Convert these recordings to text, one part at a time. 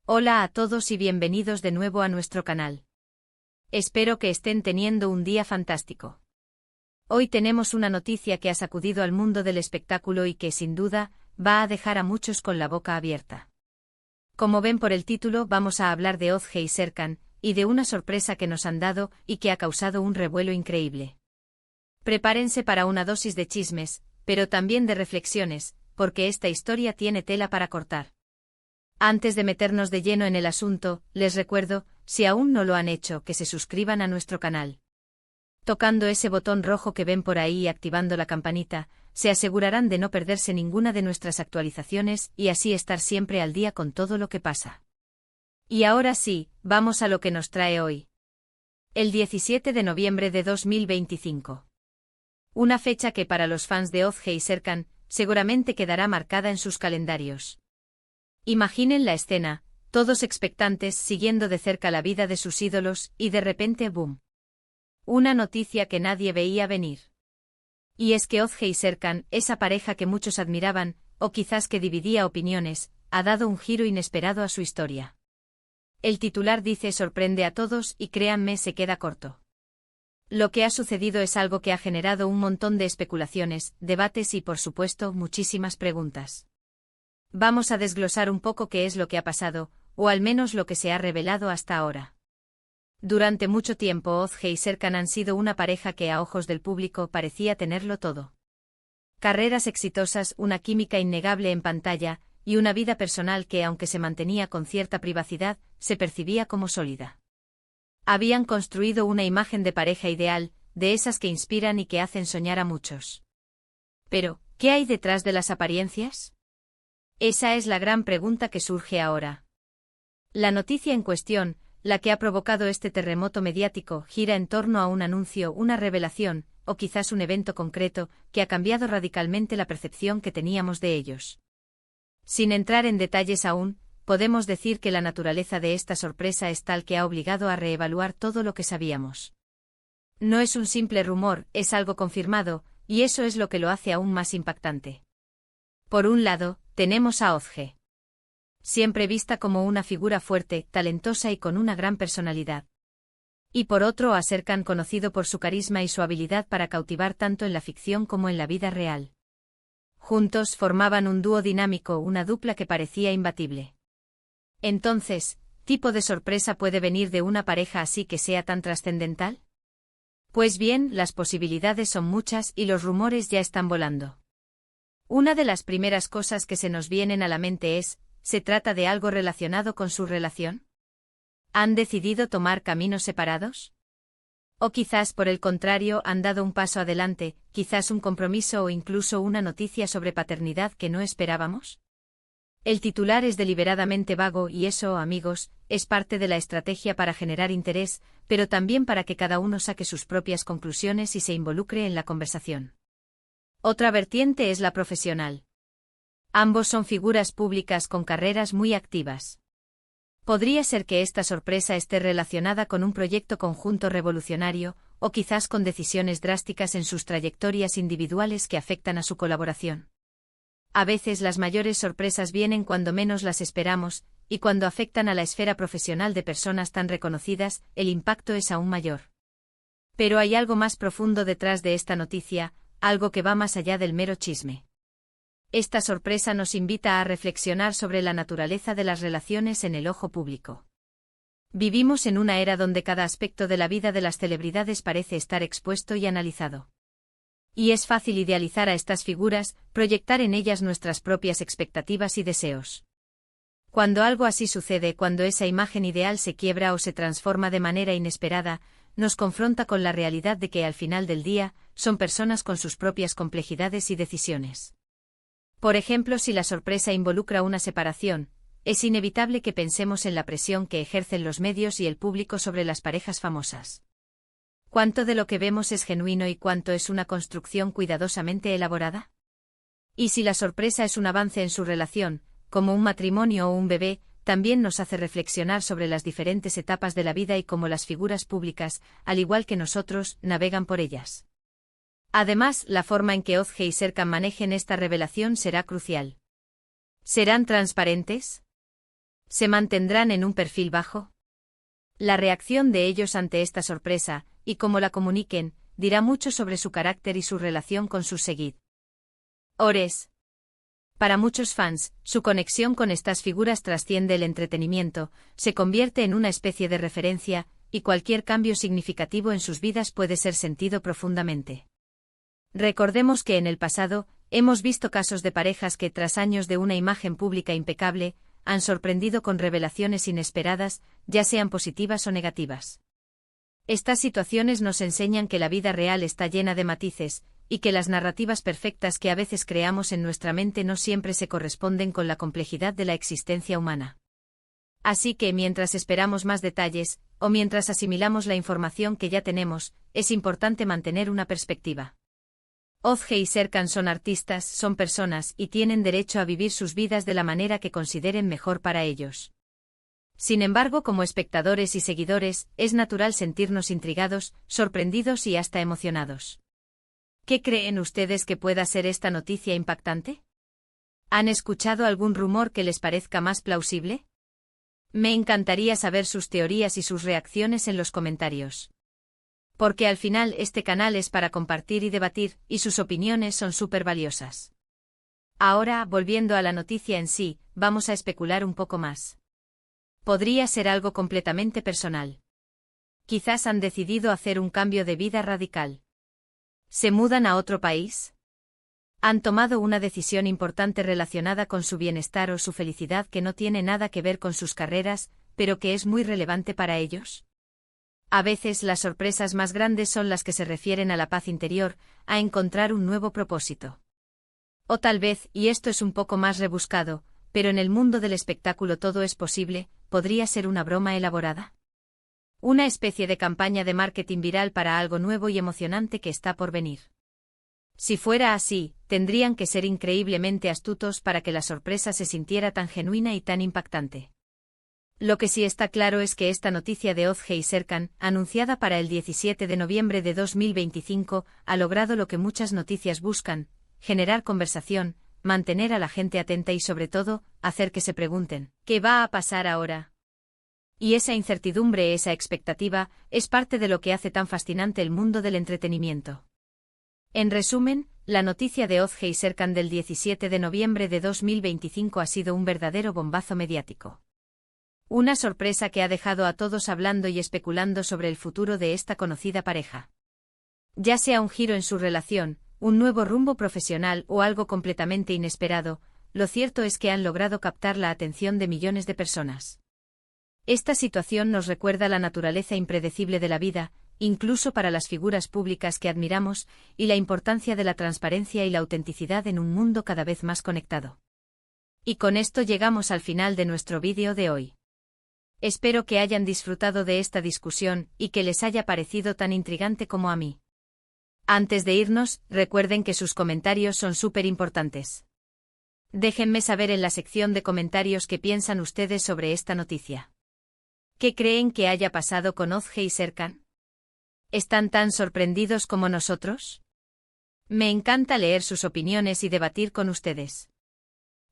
Hola a todos y bienvenidos de nuevo a nuestro canal. Espero que estén teniendo un día fantástico. Hoy tenemos una noticia que ha sacudido al mundo del espectáculo y que, sin duda, va a dejar a muchos con la boca abierta. Como ven por el título, vamos a hablar de Ozge y Serkan, y de una sorpresa que nos han dado y que ha causado un revuelo increíble. Prepárense para una dosis de chismes, pero también de reflexiones, porque esta historia tiene tela para cortar. Antes de meternos de lleno en el asunto, les recuerdo, si aún no lo han hecho, que se suscriban a nuestro canal. Tocando ese botón rojo que ven por ahí y activando la campanita, se asegurarán de no perderse ninguna de nuestras actualizaciones y así estar siempre al día con todo lo que pasa. Y ahora sí, vamos a lo que nos trae hoy. El 17 de noviembre de 2025. Una fecha que para los fans de Ozge y Serkan, seguramente quedará marcada en sus calendarios. Imaginen la escena, todos expectantes siguiendo de cerca la vida de sus ídolos, y de repente ¡boom! Una noticia que nadie veía venir. Y es que Ozge y Serkan, esa pareja que muchos admiraban, o quizás que dividía opiniones, ha dado un giro inesperado a su historia. El titular dice sorprende a todos y créanme se queda corto. Lo que ha sucedido es algo que ha generado un montón de especulaciones, debates y por supuesto muchísimas preguntas. Vamos a desglosar un poco qué es lo que ha pasado, o al menos lo que se ha revelado hasta ahora. Durante mucho tiempo Ozge y Serkan han sido una pareja que a ojos del público parecía tenerlo todo. Carreras exitosas, una química innegable en pantalla, y una vida personal que, aunque se mantenía con cierta privacidad, se percibía como sólida. Habían construido una imagen de pareja ideal, de esas que inspiran y que hacen soñar a muchos. Pero, ¿qué hay detrás de las apariencias? Esa es la gran pregunta que surge ahora. La noticia en cuestión, la que ha provocado este terremoto mediático, gira en torno a un anuncio, una revelación, o quizás un evento concreto, que ha cambiado radicalmente la percepción que teníamos de ellos. Sin entrar en detalles aún, podemos decir que la naturaleza de esta sorpresa es tal que ha obligado a reevaluar todo lo que sabíamos. No es un simple rumor, es algo confirmado, y eso es lo que lo hace aún más impactante. Por un lado, tenemos a Ozge. Siempre vista como una figura fuerte, talentosa y con una gran personalidad. Y por otro a Serkan, conocido por su carisma y su habilidad para cautivar tanto en la ficción como en la vida real. Juntos formaban un dúo dinámico, una dupla que parecía imbatible. Entonces, ¿qué tipo de sorpresa puede venir de una pareja así que sea tan trascendental? Pues bien, las posibilidades son muchas y los rumores ya están volando. Una de las primeras cosas que se nos vienen a la mente es, ¿se trata de algo relacionado con su relación? ¿Han decidido tomar caminos separados? O quizás por el contrario han dado un paso adelante, quizás un compromiso o incluso una noticia sobre paternidad que no esperábamos. El titular es deliberadamente vago y eso, amigos, es parte de la estrategia para generar interés, pero también para que cada uno saque sus propias conclusiones y se involucre en la conversación. Otra vertiente es la profesional. Ambos son figuras públicas con carreras muy activas. Podría ser que esta sorpresa esté relacionada con un proyecto conjunto revolucionario, o quizás con decisiones drásticas en sus trayectorias individuales que afectan a su colaboración. A veces las mayores sorpresas vienen cuando menos las esperamos, y cuando afectan a la esfera profesional de personas tan reconocidas, el impacto es aún mayor. Pero hay algo más profundo detrás de esta noticia, algo que va más allá del mero chisme. Esta sorpresa nos invita a reflexionar sobre la naturaleza de las relaciones en el ojo público. Vivimos en una era donde cada aspecto de la vida de las celebridades parece estar expuesto y analizado. Y es fácil idealizar a estas figuras, proyectar en ellas nuestras propias expectativas y deseos. Cuando algo así sucede, cuando esa imagen ideal se quiebra o se transforma de manera inesperada, nos confronta con la realidad de que al final del día, son personas con sus propias complejidades y decisiones. Por ejemplo, si la sorpresa involucra una separación, es inevitable que pensemos en la presión que ejercen los medios y el público sobre las parejas famosas. ¿Cuánto de lo que vemos es genuino y cuánto es una construcción cuidadosamente elaborada? Y si la sorpresa es un avance en su relación, como un matrimonio o un bebé, también nos hace reflexionar sobre las diferentes etapas de la vida y cómo las figuras públicas, al igual que nosotros, navegan por ellas. Además, la forma en que Ozge y Serkan manejen esta revelación será crucial. ¿Serán transparentes? ¿Se mantendrán en un perfil bajo? La reacción de ellos ante esta sorpresa, y cómo la comuniquen, dirá mucho sobre su carácter y su relación con sus seguidores. Para muchos fans, su conexión con estas figuras trasciende el entretenimiento, se convierte en una especie de referencia, y cualquier cambio significativo en sus vidas puede ser sentido profundamente. Recordemos que en el pasado, hemos visto casos de parejas que, tras años de una imagen pública impecable, han sorprendido con revelaciones inesperadas, ya sean positivas o negativas. Estas situaciones nos enseñan que la vida real está llena de matices, y que las narrativas perfectas que a veces creamos en nuestra mente no siempre se corresponden con la complejidad de la existencia humana. Así que mientras esperamos más detalles, o mientras asimilamos la información que ya tenemos, es importante mantener una perspectiva. Ozge y Serkan son artistas, son personas y tienen derecho a vivir sus vidas de la manera que consideren mejor para ellos. Sin embargo, como espectadores y seguidores, es natural sentirnos intrigados, sorprendidos y hasta emocionados. ¿Qué creen ustedes que pueda ser esta noticia impactante? ¿Han escuchado algún rumor que les parezca más plausible? Me encantaría saber sus teorías y sus reacciones en los comentarios. Porque al final este canal es para compartir y debatir, y sus opiniones son súper valiosas. Ahora, volviendo a la noticia en sí, vamos a especular un poco más. Podría ser algo completamente personal. Quizás han decidido hacer un cambio de vida radical. ¿Se mudan a otro país? ¿Han tomado una decisión importante relacionada con su bienestar o su felicidad que no tiene nada que ver con sus carreras, pero que es muy relevante para ellos? A veces las sorpresas más grandes son las que se refieren a la paz interior, a encontrar un nuevo propósito. O tal vez, y esto es un poco más rebuscado, pero en el mundo del espectáculo todo es posible, podría ser una broma elaborada. Una especie de campaña de marketing viral para algo nuevo y emocionante que está por venir. Si fuera así, tendrían que ser increíblemente astutos para que la sorpresa se sintiera tan genuina y tan impactante. Lo que sí está claro es que esta noticia de Ozge y Serkan, anunciada para el 17 de noviembre de 2025, ha logrado lo que muchas noticias buscan: generar conversación, mantener a la gente atenta y sobre todo, hacer que se pregunten, ¿qué va a pasar ahora? Y esa incertidumbre, esa expectativa, es parte de lo que hace tan fascinante el mundo del entretenimiento. En resumen, la noticia de Ozge y Serkan del 17 de noviembre de 2025 ha sido un verdadero bombazo mediático. Una sorpresa que ha dejado a todos hablando y especulando sobre el futuro de esta conocida pareja. Ya sea un giro en su relación, un nuevo rumbo profesional o algo completamente inesperado, lo cierto es que han logrado captar la atención de millones de personas. Esta situación nos recuerda la naturaleza impredecible de la vida, incluso para las figuras públicas que admiramos, y la importancia de la transparencia y la autenticidad en un mundo cada vez más conectado. Y con esto llegamos al final de nuestro vídeo de hoy. Espero que hayan disfrutado de esta discusión y que les haya parecido tan intrigante como a mí. Antes de irnos, recuerden que sus comentarios son súper importantes. Déjenme saber en la sección de comentarios qué piensan ustedes sobre esta noticia. ¿Qué creen que haya pasado con Ozge y Serkan? ¿Están tan sorprendidos como nosotros? Me encanta leer sus opiniones y debatir con ustedes.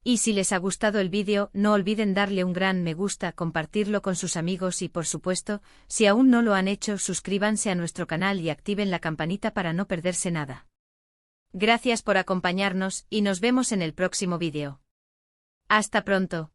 Y si les ha gustado el vídeo, no olviden darle un gran me gusta, compartirlo con sus amigos y, por supuesto, si aún no lo han hecho, suscríbanse a nuestro canal y activen la campanita para no perderse nada. Gracias por acompañarnos y nos vemos en el próximo vídeo. Hasta pronto.